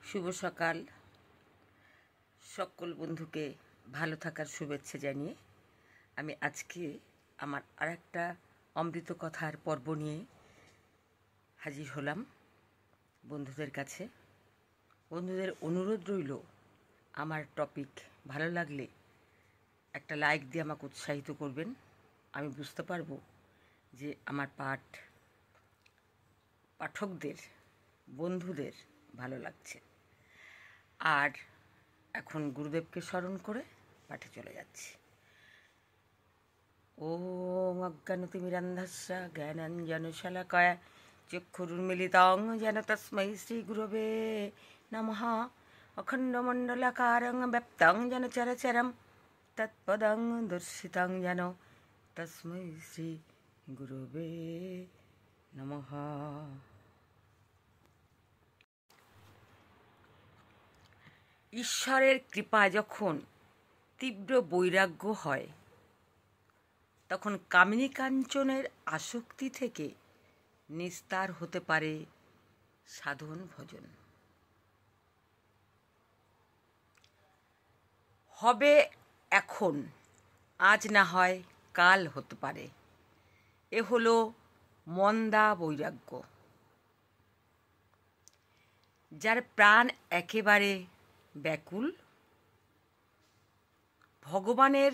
শুভ সকাল। সকল বন্ধুকে ভালো থাকার শুভেচ্ছা জানিয়ে আমি আজকে আমার আরেকটা অমৃত কথার পর্ব নিয়ে হাজির হলাম বন্ধুদের কাছে। বন্ধুদের অনুরোধ রইল, আমার টপিক ভালো লাগলে একটা লাইক দিয়ে আমাকে উৎসাহিত করবেন। আমি বুঝতে পারবো যে আমার পাঠকদের বন্ধুদের ভালো লাগছে। আর এখন গুরুদেবকে স্মরণ করে পাঠে চলে যাচ্ছি। ওম অজ্ঞানতিমিরান্ধস্য জ্ঞানাঞ্জনশলাকায় চক্ষুর্মিলিতং যেন তস্मै শ্রীগুরবে নমঃ। অখণ্ডমণ্ডলাকারং ব্যপ্তং যেন চরচরং তৎপদং দর্শিতং যেন তস্मै শ্রীগুরবে নমঃ। ঈশ্বরের কৃপায় যখন তীব্র বৈরাগ্য হয়, তখন কামিনী কাঞ্চনের আসক্তি থেকে নিস্তার হতে পারে সাধন ভজন। হবে এখন, আজ না হয় কাল হতে পারে। এ হলো মন্দা বৈরাগ্য। যার প্রাণ একেবারে ব্যাকুল, ভগবানের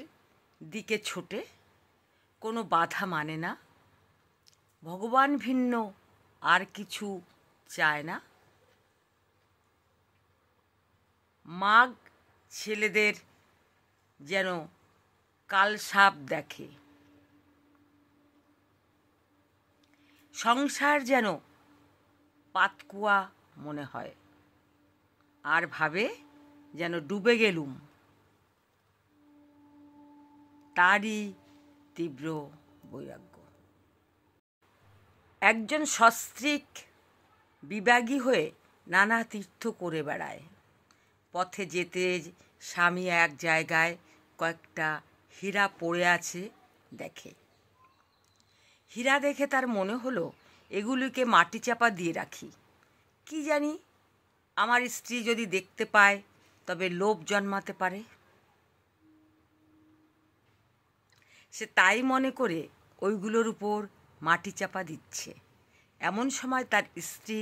দিকে ছোটে, কোনো বাধা মানে না, ভগবান ভিন্ন আর কিছু চায় না। মাগ ছেলেদের যেন কালসাপ দেখে, সংসার যেন পাতকুয়া মনে হয়, আর ভাবে যেন ডুবে গেলুম। তারই তীব্র বৈরাগ্য। একজন সস্ত্রীক বিবাগী হয়ে নানা তীর্থ করে বেড়ায়। পথে যেতে স্বামী এক জায়গায় কয়েকটা হীরা পড়ে আছে দেখে। হীরা দেখে তার মনে হলো এগুলিকে মাটি চাপা দিয়ে রাখি। কি জানি, আমার স্ত্রী যদি দেখতে পায় তবে লোভ জন্মাতে পারে। সে তাই মনে করে ওইগুলোর উপর মাটি চাপা দিচ্ছে। এমন সময় তার স্ত্রী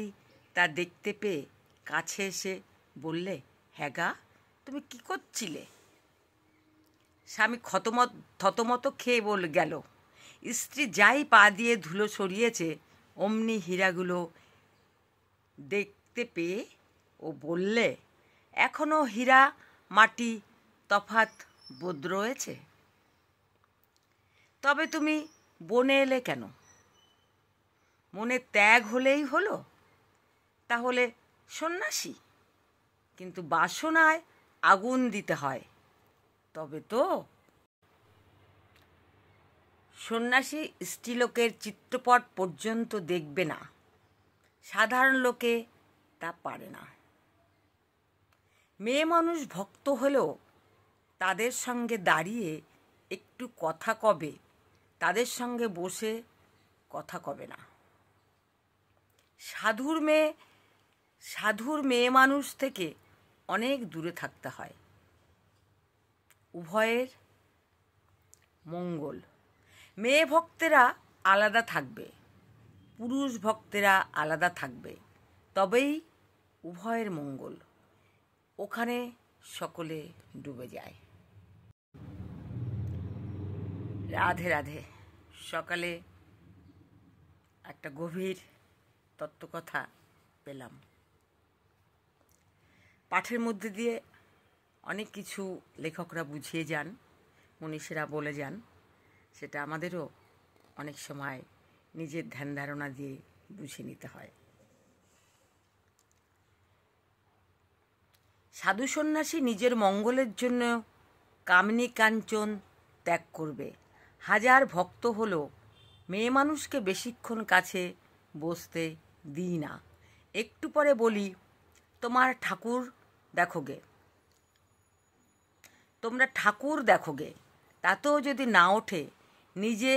তা দেখতে পেয়ে কাছে এসে বললে, হ্যাঁ গা, তুমি কি করছিলে? স্বামী থতমত খেয়ে বলে গেল। স্ত্রী যাই পা দিয়ে ধুলো সরিয়েছে, অমনি হীরাগুলো দেখতে পেয়ে ও বললে, এখনো হীরা মাটি তফাৎ বোধ রয়েছে? তবে তুমি বনে এলে কেন? মনে ত্যাগ হলেই হলো। তাহলে সন্ন্যাসী, কিন্তু বাসনায় আগুন দিতে হয়, তবে তো। সন্ন্যাসী স্ত্রীলোকের চিত্রপট পর্যন্ত দেখবে না, সাধারণ লোকে তা পারে না। মেয়ে মানুষ ভক্ত হলেও তাদের সঙ্গে দাঁড়িয়ে একটু কথা কবে, তাদের সঙ্গে বসে কথা কবে না। সাধুর মেয়ে মানুষ থেকে অনেক দূরে থাকতে হয়। উভয়ের মঙ্গল। মেয়ে ভক্তেরা আলাদা থাকবে, পুরুষ ভক্তেরা আলাদা থাকবে, তবেই উভয়ের মঙ্গল। ওখানে সকলে ডুবে যায়। রাধে রাধে। সকালে একটা গভীর তত্ত্বকথা পেলাম। পাঠের মধ্যে দিয়ে অনেক কিছু লেখকরা বুঝিয়ে যান, মনীষীরা বলে যান। সেটা আমাদেরও অনেক সময় নিজের ধ্যান ধারণা দিয়ে বুঝে নিতে হয়। সাধু সন্ন্যাসী নিজের মঙ্গলের জন্য কামিনী কাঞ্চন ত্যাগ করবে। হাজার ভক্ত হলো, মেয়ে মানুষকে বেশিক্ষণ কাছে বসতে দিই না। একটু পরে বলি, তোমরা ঠাকুর দেখোগে। তাতেও যদি না ওঠে, নিজে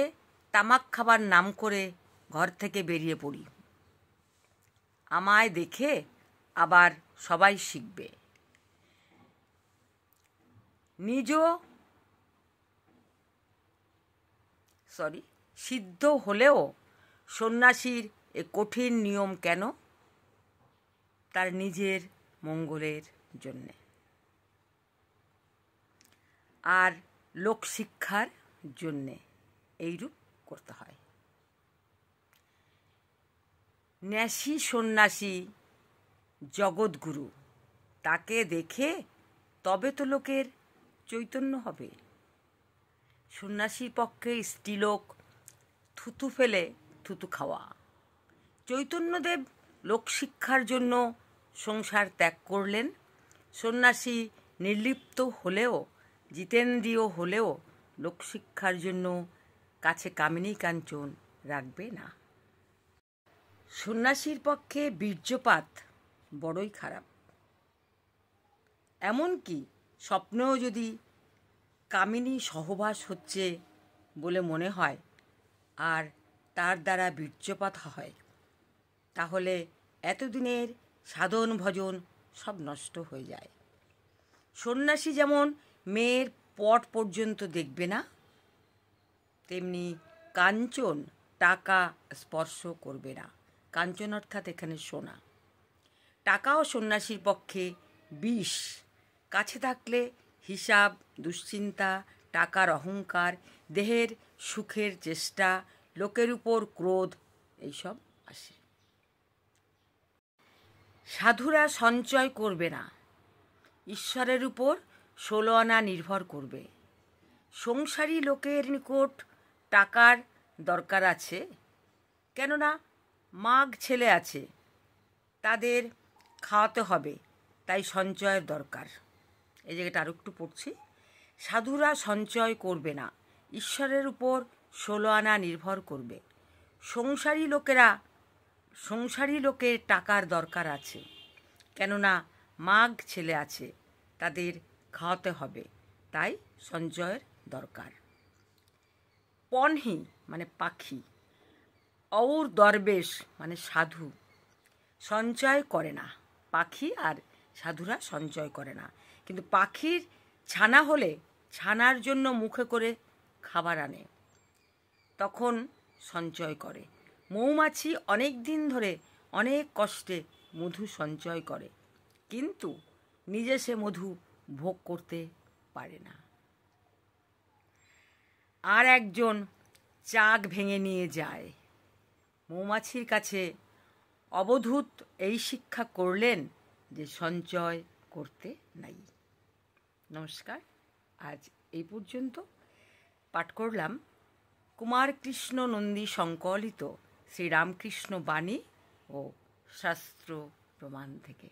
তামাক খাবার নাম করে ঘর থেকে বেরিয়ে পড়ি। আমায় দেখে আবার সবাই শিখবে। সিদ্ধ হলেও সন্ন্যাসীর এ কঠিন নিয়ম কেন? তার নিজের মঙ্গলের জন্যে আর লোকশিক্ষার জন্যে এইরূপ করতে হয়। ন্যাসী সন্ন্যাসী জগৎগুরু, তাকে দেখে তবে তো লোকের চৈতন্য হবে। সন্ন্যাসীর পক্ষে স্ত্রীলোক থুতু ফেলে থুতু খাওয়া। চৈতন্যদেব লোকশিক্ষার জন্য সংসার ত্যাগ করলেন। সন্ন্যাসী নির্লিপ্ত হলেও, জিতেন্দ্রীয় হলেও লোকশিক্ষার জন্য কাছে কামিনী কাঞ্চন রাখবে না। সন্ন্যাসীর পক্ষে বীর্যপাত বড়ই খারাপ। এমনকি স্বপ্নেও যদি কামিনী সহবাস হচ্ছে বলে মনে হয় আর তার দ্বারা বীর্যপাত হয়, তাহলে এতদিনের সাধন ভজন সব নষ্ট হয়ে যায়। সন্ন্যাসী যেমন মেয়ের পট পর্যন্ত দেখবে না, তেমনি কাঞ্চন টাকা স্পর্শ করবে না। কাঞ্চন অর্থাৎ এখানে সোনা। টাকাও সন্ন্যাসীর পক্ষে বিষ। কাছে থাকলে হিসাব, দুশ্চিন্তা, টাকার অহংকার, দেহের সুখের চেষ্টা, লোকের উপর ক্রোধ, এইসব আসে। সাধুরা সঞ্চয় করবে না, ঈশ্বরের উপর 16 আনা নির্ভর করবে। সংসারী লোকের নিকট টাকার দরকার আছে, কেননা মাগ ছেলে আছে, তাদের খাওয়াতে হবে, তাই সঞ্চয়ের দরকার। এই জায়গাটা আরও একটু পড়ছি। সাধুরা সঞ্চয় করবে না, ঈশ্বরের উপর 16 আনা নির্ভর করবে। সংসারী লোকের টাকার দরকার আছে, কেননা মাগ ছেলে আছে, তাদের খাওয়াতে হবে, তাই সঞ্চয়ের দরকার। পনহি মানে পাখি, অউর দরবেশ মানে সাধু সঞ্চয় করে না। পাখি আর সাধুরা সঞ্চয় করে না, কিন্তু পাখির ছানা হলে ছানার জন্য মুখে করে খাবার আনে, তখন সঞ্চয় করে। মৌমাছি অনেক দিন ধরে অনেক কষ্টে মধু সঞ্চয় করে, কিন্তু নিজে সে মধু ভোগ করতে পারে না। আর একজন চাক ভেঙে নিয়ে যায়। মৌমাছির কাছে অবধূত এই শিক্ষা করলেন যে সঞ্চয় করতে নাই। নমস্কার, আজ এই পর্যন্ত। পাঠ করলাম কুমার কৃষ্ণ নন্দী সংকলিত শ্রীরামকৃষ্ণ বাণী ও শাস্ত্র প্রমাণ থেকে।